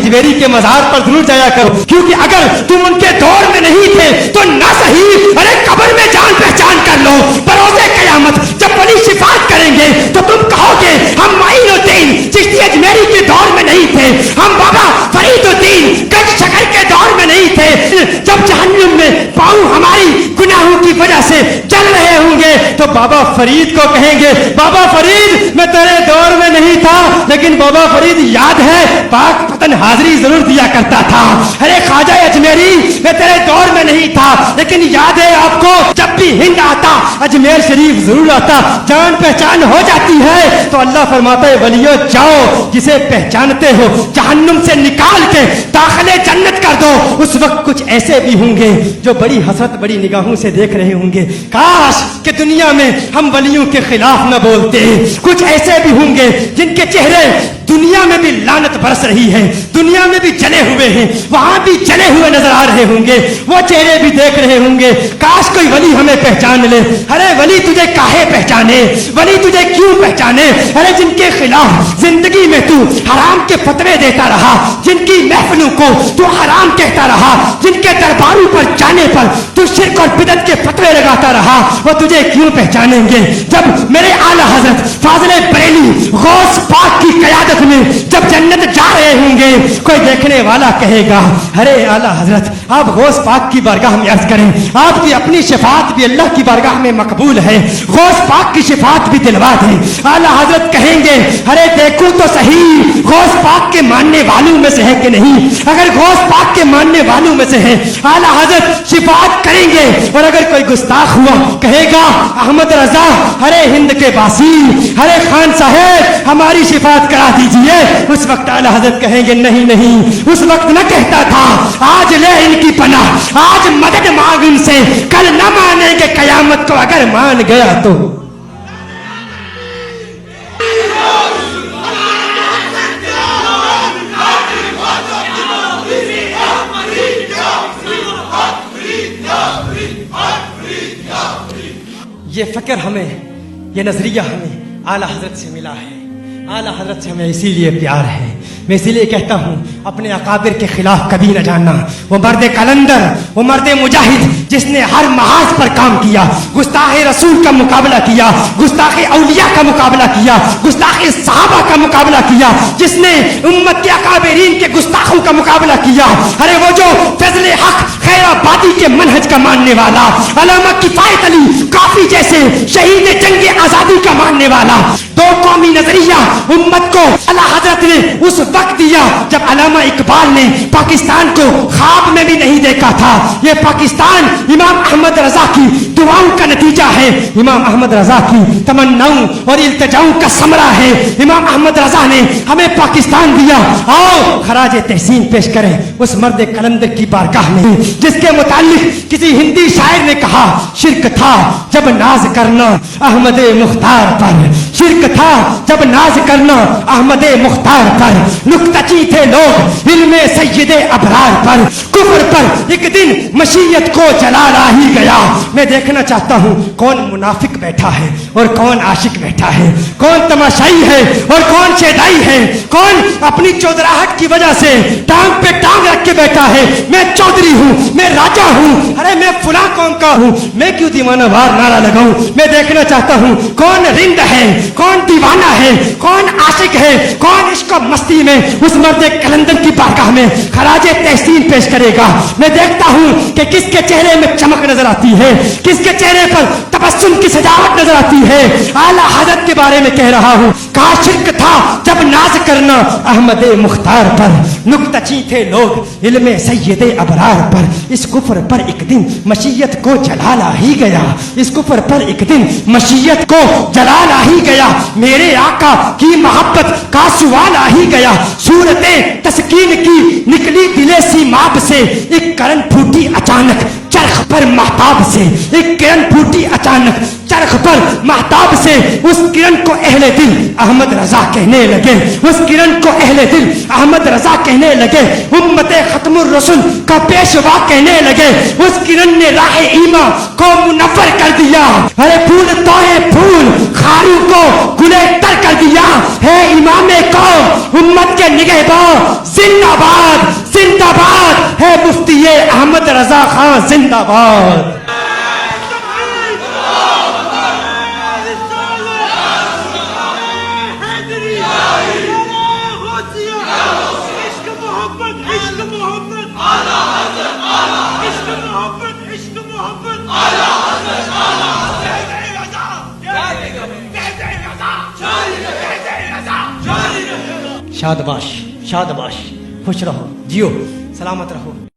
अजमेरी के मज़ार पर जरूर जाया करो, क्योंकि अगर तुम उनके दौर में नहीं थे तो ना सही अरे कब्र में जान पहचान कर लो। बरोज़े क़यामत जब वली शिफात करेंगे तो तुम कहोगे हम माइनुद्दीन चिश्ती अजमेरी के दौर में नहीं थे, हम बाबा फरीदुद्दीन गंज शकर के दौर में नहीं थे। जब जहन्नुम में पाँव हमारी गुनाहों की वजह से जल रहे होंगे तो बाबा फरीद को कहेंगे बाबा फरीद मैं तेरे दौर में नहीं था, लेकिन बाबा फरीद याद है पाक पतन हाजिरी जरूर दिया करता था। अरे ख्वाजा अजमेरी मैं तेरे दौर में नहीं था, लेकिन याद है आपको जब भी हिंद आता अजमेर शरीफ जरूर आता। जान पहचान हो जाती है तो अल्लाह फरमाता है वलियो जाओ, जिसे पहचानते हो जहन्नुम से निकाल के दाखिले जन्नत कर दो। उस वक्त कुछ ऐसे भी होंगे जो बड़ी हसरत बड़ी निगाहों से देख रहे होंगे, काश कि दुनिया में हम वलियों के खिलाफ न बोलते। कुछ ऐसे भी होंगे जिनके चेहरे दुनिया में भी लानत बरस रही है, दुनिया में भी जले हुए हैं, वहां भी जले हुए नजर आ रहे होंगे, वो चेहरे भी देख रहे होंगे काश कोई वली हमें पहचान ले। अरे वली तुझे काहे पहचाने, वली तुझे क्यों पहचाने? अरे जिनके खिलाफ जिंदगी में तू हराम के फतवे देता रहा, जिनकी महफिलों को तू हराम कहता रहा, जिनके दरबारों पर जाने पर तू शिर्क और बिदअत के फतवे लगाता रहा, वो तुझे क्यों पहचानेंगे? जब मेरे आला हजरत फाज़िले बरेली गौस पाक की क़यादत में जब जन्नत जा रहे होंगे, कोई देखने वाला कहेगा अरे आला हजरत आप गौस पाक की बारगाह में अर्ज करें, आपकी अपनी शिफात भी अल्लाह की बारगाह में मकबूल है, गौस पाक की शिफात भी दिलवा दें। आला हजरत कहेंगे अरे देखो तो सही गौस पाक के मानने वालों में से है कि नहीं। अगर गौस पाक के मानने वालों में से है आला हजरत शिफात करेंगे, और अगर कोई गुस्ताख हुआ कहेगा अहमद रजा अरे हिंद के बासी अरे खान साहब हमारी शिफात करा दीजिए, उस वक्त आला हजरत कहेंगे नहीं नहीं, उस वक्त न कहता था आज ले इनकी पनाह, आज मदद मांग इनसे, कल न मानेंगे कयामत को अगर मान गया तो। ये फिक्र हमें, ये नजरिया हमें आला हजरत से मिला है, आला हजरत से हमें इसीलिए प्यार है। मैं इसीलिए कहता हूँ अपने अकाबिर के खिलाफ कभी न जाना। वो मर्द कलंदर, वो मर्द मुजाहिद जिसने हर महाज पर काम किया, गुस्ताखे रसूल का मुकाबला किया, गुस्ताखे औलिया का मुकाबला किया, गुस्ताखे सहाबा का मुकाबला किया, जिसने उम्मत के अकाबिरीन के गुस्ताखों का मुकाबला किया। अरे वो जो फजले हक खैराबादी के मनहज का मानने वाला, अल्लामा किफायत अली काफी जैसे शहीद जंग आजादी का मानने वाला, दो कौमी नजरिया उम्मत को आला हजरत ने उस वक्त दिया जब अल्लामा इकबाल ने पाकिस्तान को ख्वाब में भी नहीं देखा था। ये पाकिस्तान इमाम अहमद रजा की दुआओं का नतीजा है, इमाम अहमद रजा की तमन्नाओं और इल्तिजाओं का समरा है। इमाम अहमद रजा ने हमें पाकिस्तान दिया। आओ खराज तहसीन पेश करें उस मर्द कलंदर की बारगाह में, जिसके मुतालिक किसी हिंदी शायर ने कहा शिर्क था जब नाज करना अहमद मुख्तार पर, शिर्क था जब नाज करना अहमद मुख्तार पर, नुक्तची थे लोग इल्मे सय्यदे अबरार पर, कुफ्र पर एक दिन मशीयत को जलाला ही गया। मैं देखना चाहता हूँ कौन मुनाफिक बैठा है और कौन आशिक बैठा है, कौन तमाशाई है और कौन शेदाई है, कौन अपनी चौधराहट की वजह से टांग पे टांग रख के बैठा है मैं चौधरी हूँ, मैं राजा हूँ, अरे मैं फुला कौम का हूँ, मैं क्यों दीवाना वार नारा लगाऊं। मैं देखना चाहता हूँ कौन रिंद है, कौन दीवाना है, कौन आशिक है, कौन इश्क मस्ती में उस मर्द कलंदर की बारगाह में खराजे तहसीन पेश करेगा। मैं देखता हूँ कि किसके चेहरे में चमक नजर आती है, किसके चेहरे पर तबस्सुम की सजावट नजर आती है। आला हजरत के बारे में कह रहा हूँ, कहा शिर्क था जब नाज करना अहमद मुख्तार पर, नुक्तची थे लोग इल्मे सय्यदे अबरार पर, इस कुफ्र पर एक दिन मशीयत को जलाला ही गया, इस कुफ्र पर एक दिन मशीयत को जलाला ही गया, मेरे आका की मोहब्बत का सवाल आ ही गया। सूरते तस्कीन की निकली दिले सीमाब से, एक करन फूटी अचानक चरख पर महताब से, एक किरण फूटी अचानक चरख पर महताब से, उस किरण को अहले दिल अहमद रजा कहने लगे, उस किरण को अहले दिल अहमद रजा कहने लगे, उम्मते खत्मुर रसूल का पेशवा कहने लगे, उस किरण ने राह ईमा को मुनव्वर कर दिया। अरे फूल तोए फूल खारू को गुले तर कर दिया है इमाम कौम उम्मत के निगहबान जिंदाबाद जिंदाबाद है मुफ्ती अहमद रजा खान जिंदाबाद शादबाश शादबाश खुश रहो जियो सलामत रहो